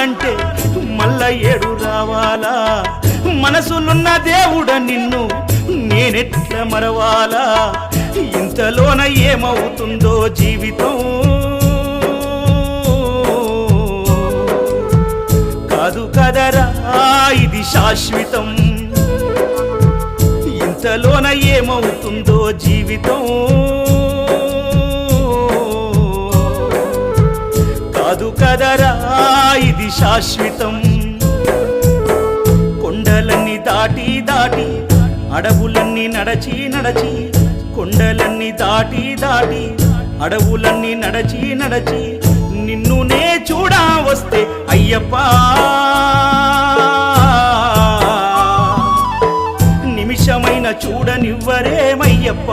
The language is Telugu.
చూడాలంటే మళ్ళ ఏడు రావాలా మనసులున్న దేవుడ నిన్ను నేనెట్ల మరవాలా ఇంతలోన ఏమవుతుందో జీవితం కాదు కదరా ఇది శాశ్వతం ఇంతలోన ఏమవుతుందో జీవితం కాదు కదరా ఇది శాశ్వతం కొండలన్నీ దాటి దాటి అడవులన్నీ నడచి నడచి కొండలన్నీ దాటి దాటి అడవులన్నీ నడచి నడచి నిన్ను నే చూడా వస్తే అయ్యప్ప నిమిషమైన చూడనివ్వరేమయ్యప్ప